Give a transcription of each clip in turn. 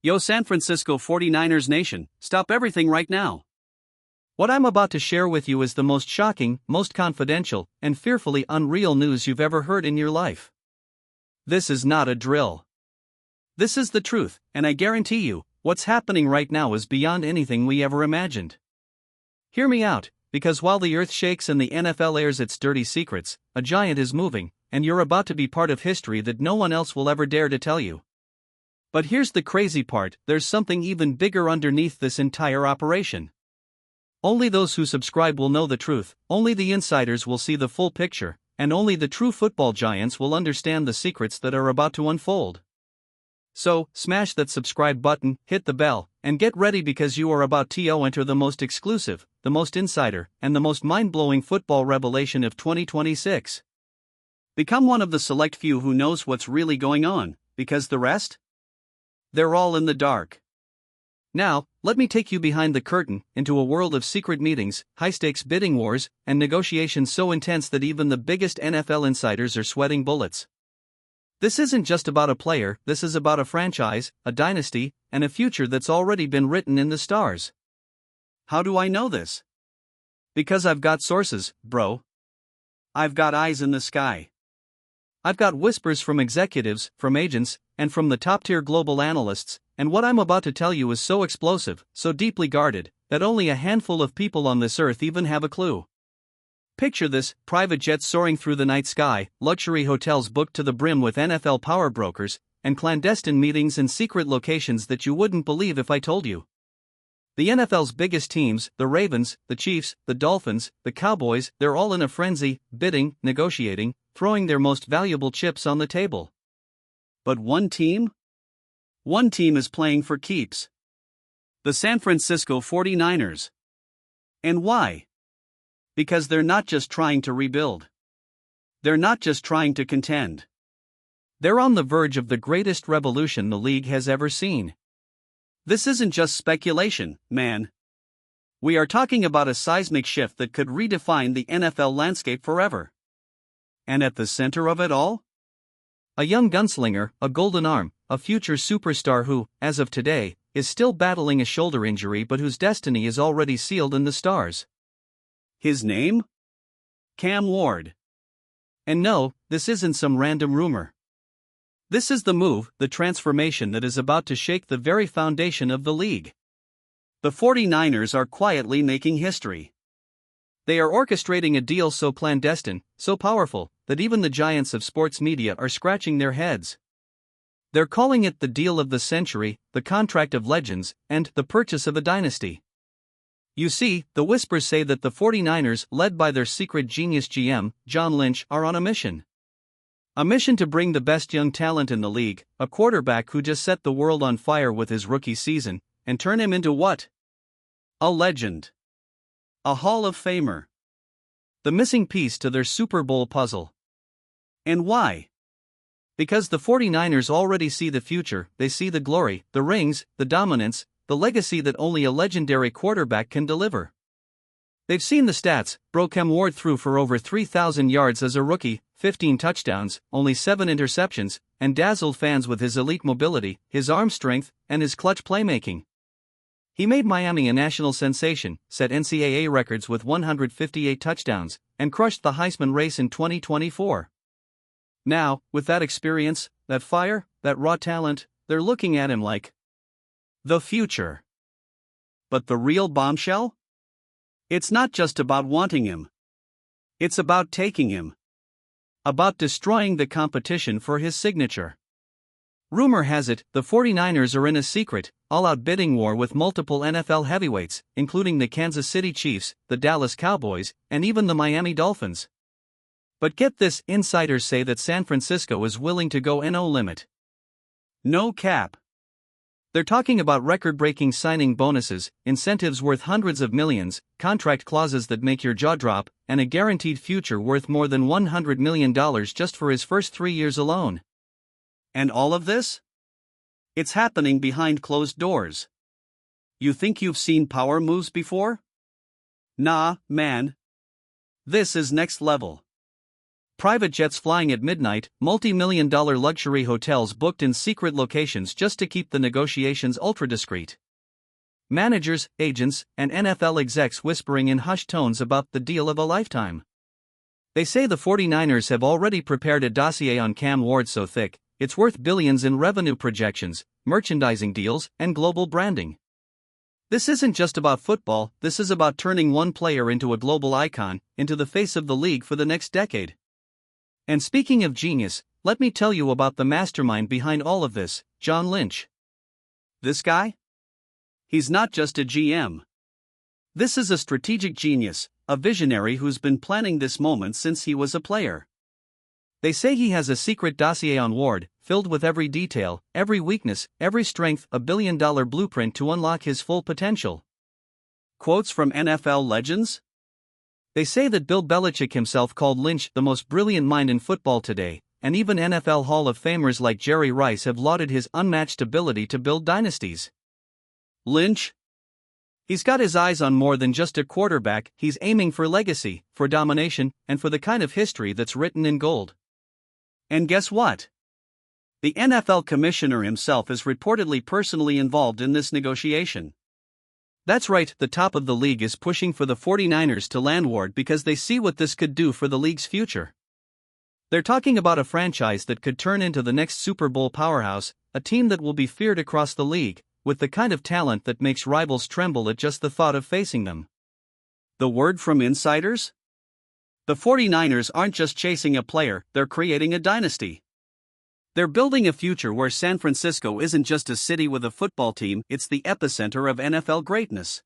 Yo, San Francisco 49ers Nation, stop everything right now. What I'm about to share with you is the most shocking, most confidential, and fearfully unreal news you've ever heard in your life. This is not a drill. This is the truth, and I guarantee you, what's happening right now is beyond anything we ever imagined. Hear me out, because while the earth shakes and the NFL airs its dirty secrets, a giant is moving, and you're about to be part of history that no one else will ever dare to tell you. But here's the crazy part, there's something even bigger underneath this entire operation. Only those who subscribe will know the truth, only the insiders will see the full picture, and only the true football giants will understand the secrets that are about to unfold. So, smash that subscribe button, hit the bell, and get ready because you are about to enter the most exclusive, the most insider, and the most mind-blowing football revelation of 2026. Become one of the select few who knows what's really going on, because the rest? They're all in the dark. Now, let me take you behind the curtain, into a world of secret meetings, high-stakes bidding wars, and negotiations so intense that even the biggest NFL insiders are sweating bullets. This isn't just about a player, this is about a franchise, a dynasty, and a future that's already been written in the stars. How do I know this? Because I've got sources, bro. I've got eyes in the sky. I've got whispers from executives, from agents, and from the top-tier global analysts, and what I'm about to tell you is so explosive, so deeply guarded, that only a handful of people on this earth even have a clue. Picture this, private jets soaring through the night sky, luxury hotels booked to the brim with NFL power brokers, and clandestine meetings in secret locations that you wouldn't believe if I told you. The NFL's biggest teams, the Ravens, the Chiefs, the Dolphins, the Cowboys, they're all in a frenzy, bidding, negotiating, throwing their most valuable chips on the table. But one team? One team is playing for keeps. The San Francisco 49ers. And why? Because they're not just trying to rebuild. They're not just trying to contend. They're on the verge of the greatest revolution the league has ever seen. This isn't just speculation, man. We are talking about a seismic shift that could redefine the NFL landscape forever. And at the center of it all? A young gunslinger, a golden arm, a future superstar who, as of today, is still battling a shoulder injury but whose destiny is already sealed in the stars. His name? Cam Ward. And no, this isn't some random rumor. This is the move, the transformation that is about to shake the very foundation of the league. The 49ers are quietly making history. They are orchestrating a deal so clandestine, so powerful, that even the giants of sports media are scratching their heads. They're calling it the deal of the century, the contract of legends, and the purchase of a dynasty. You see, the whispers say that the 49ers, led by their secret genius GM, John Lynch, are on a mission. A mission to bring the best young talent in the league, a quarterback who just set the world on fire with his rookie season, and turn him into what? A legend. A Hall of Famer. The missing piece to their Super Bowl puzzle. And why? Because the 49ers already see the future, they see the glory, the rings, the dominance, the legacy that only a legendary quarterback can deliver. They've seen the stats. Cam Ward threw for over 3,000 yards as a rookie, 15 touchdowns, only 7 interceptions, and dazzled fans with his elite mobility, his arm strength, and his clutch playmaking. He made Miami a national sensation, set NCAA records with 158 touchdowns, and crushed the Heisman race in 2024. Now, with that experience, that fire, that raw talent, they're looking at him like the future. But the real bombshell? It's not just about wanting him. It's about taking him. About destroying the competition for his signature. Rumor has it, the 49ers are in a secret, all-out bidding war with multiple NFL heavyweights, including the Kansas City Chiefs, the Dallas Cowboys, and even the Miami Dolphins. But get this, insiders say that San Francisco is willing to go no limit. No cap. They're talking about record-breaking signing bonuses, incentives worth hundreds of millions, contract clauses that make your jaw drop, and a guaranteed future worth more than $100 million just for his first 3 years alone. And all of this? It's happening behind closed doors. You think you've seen power moves before? Nah, man. This is next level. Private jets flying at midnight, multi-million-dollar luxury hotels booked in secret locations just to keep the negotiations ultra-discreet. Managers, agents, and NFL execs whispering in hushed tones about the deal of a lifetime. They say the 49ers have already prepared a dossier on Cam Ward so thick, it's worth billions in revenue projections, merchandising deals, and global branding. This isn't just about football, this is about turning one player into a global icon, into the face of the league for the next decade. And speaking of genius, let me tell you about the mastermind behind all of this, John Lynch. This guy? He's not just a GM. This is a strategic genius, a visionary who's been planning this moment since he was a player. They say he has a secret dossier on Ward, filled with every detail, every weakness, every strength, a billion-dollar blueprint to unlock his full potential. Quotes from NFL legends? They say that Bill Belichick himself called Lynch the most brilliant mind in football today, and even NFL Hall of Famers like Jerry Rice have lauded his unmatched ability to build dynasties. Lynch? He's got his eyes on more than just a quarterback, he's aiming for legacy, for domination, and for the kind of history that's written in gold. And guess what? The NFL commissioner himself is reportedly personally involved in this negotiation. That's right, the top of the league is pushing for the 49ers to land Ward because they see what this could do for the league's future. They're talking about a franchise that could turn into the next Super Bowl powerhouse, a team that will be feared across the league, with the kind of talent that makes rivals tremble at just the thought of facing them. The word from insiders? The 49ers aren't just chasing a player, they're creating a dynasty. They're building a future where San Francisco isn't just a city with a football team, it's the epicenter of NFL greatness.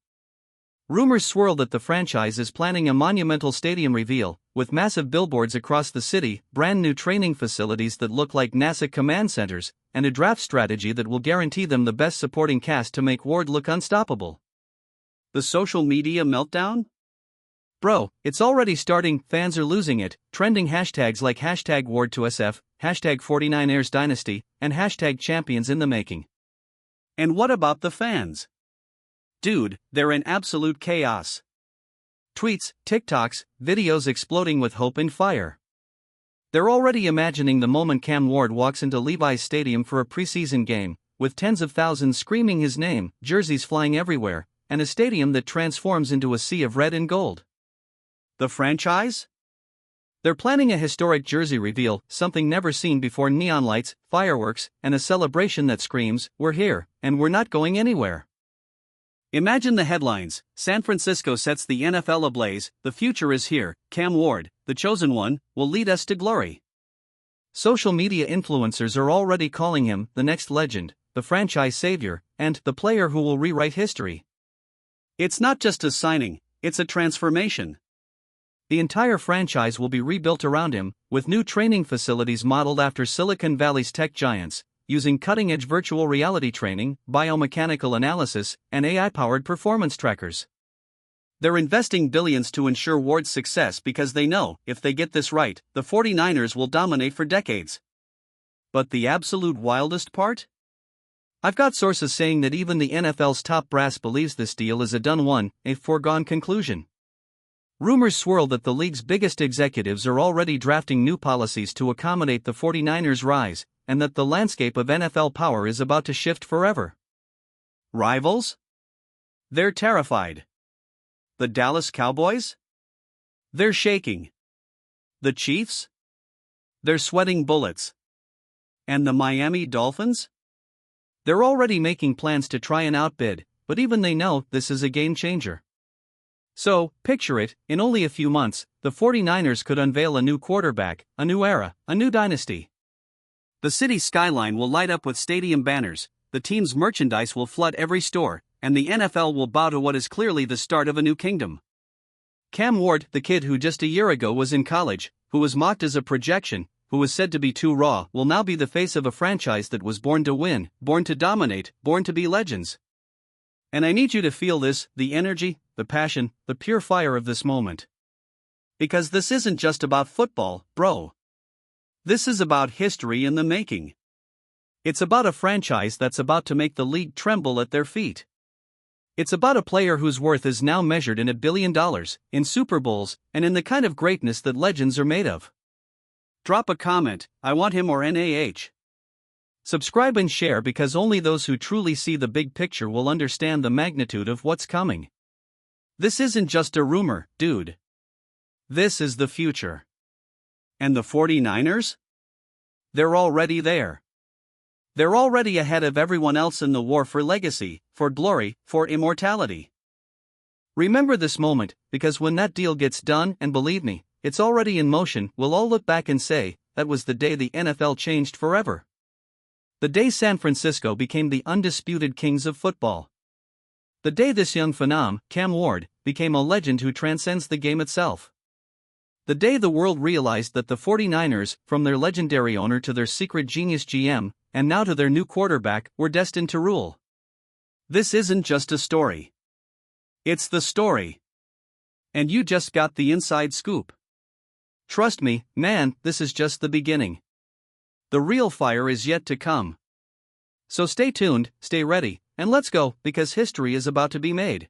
Rumors swirl that the franchise is planning a monumental stadium reveal, with massive billboards across the city, brand new training facilities that look like NASA command centers, and a draft strategy that will guarantee them the best supporting cast to make Ward look unstoppable. The social media meltdown? Bro, it's already starting, fans are losing it, trending hashtags like hashtag Ward to SF, hashtag 49ers Dynasty, and hashtag Champions in the Making. And what about the fans? Dude, they're in absolute chaos. Tweets, TikToks, videos exploding with hope and fire. They're already imagining the moment Cam Ward walks into Levi's Stadium for a preseason game, with tens of thousands screaming his name, jerseys flying everywhere, and a stadium that transforms into a sea of red and gold. The franchise? They're planning a historic jersey reveal, something never seen before: neon lights, fireworks, and a celebration that screams, "We're here, and we're not going anywhere." Imagine the headlines: San Francisco sets the NFL ablaze, the future is here, Cam Ward, the chosen one, will lead us to glory. Social media influencers are already calling him the next legend, the franchise savior, and the player who will rewrite history. It's not just a signing, it's a transformation. The entire franchise will be rebuilt around him, with new training facilities modeled after Silicon Valley's tech giants, using cutting-edge virtual reality training, biomechanical analysis, and AI-powered performance trackers. They're investing billions to ensure Ward's success because they know, if they get this right, the 49ers will dominate for decades. But the absolute wildest part? I've got sources saying that even the NFL's top brass believes this deal is a done one, a foregone conclusion. Rumors swirl that the league's biggest executives are already drafting new policies to accommodate the 49ers' rise, and that the landscape of NFL power is about to shift forever. Rivals? They're terrified. The Dallas Cowboys? They're shaking. The Chiefs? They're sweating bullets. And the Miami Dolphins? They're already making plans to try and outbid, but even they know this is a game changer. So, picture it, in only a few months, the 49ers could unveil a new quarterback, a new era, a new dynasty. The city's skyline will light up with stadium banners, the team's merchandise will flood every store, and the NFL will bow to what is clearly the start of a new kingdom. Cam Ward, the kid who just a year ago was in college, who was mocked as a projection, who was said to be too raw, will now be the face of a franchise that was born to win, born to dominate, born to be legends. And I need you to feel this, the energy, the passion, the pure fire of this moment. Because this isn't just about football, bro. This is about history in the making. It's about a franchise that's about to make the league tremble at their feet. It's about a player whose worth is now measured in $1 billion, in Super Bowls, and in the kind of greatness that legends are made of. Drop a comment, I want him or NAH. Subscribe and share because only those who truly see the big picture will understand the magnitude of what's coming. This isn't just a rumor, dude. This is the future. And the 49ers? They're already there. They're already ahead of everyone else in the war for legacy, for glory, for immortality. Remember this moment, because when that deal gets done, and believe me, it's already in motion, we'll all look back and say, that was the day the NFL changed forever. The day San Francisco became the undisputed kings of football. The day this young phenom, Cam Ward, became a legend who transcends the game itself. The day the world realized that the 49ers, from their legendary owner to their secret genius GM, and now to their new quarterback, were destined to rule. This isn't just a story. It's the story. And you just got the inside scoop. Trust me, man, this is just the beginning. The real fire is yet to come. So stay tuned, stay ready, and let's go, because history is about to be made.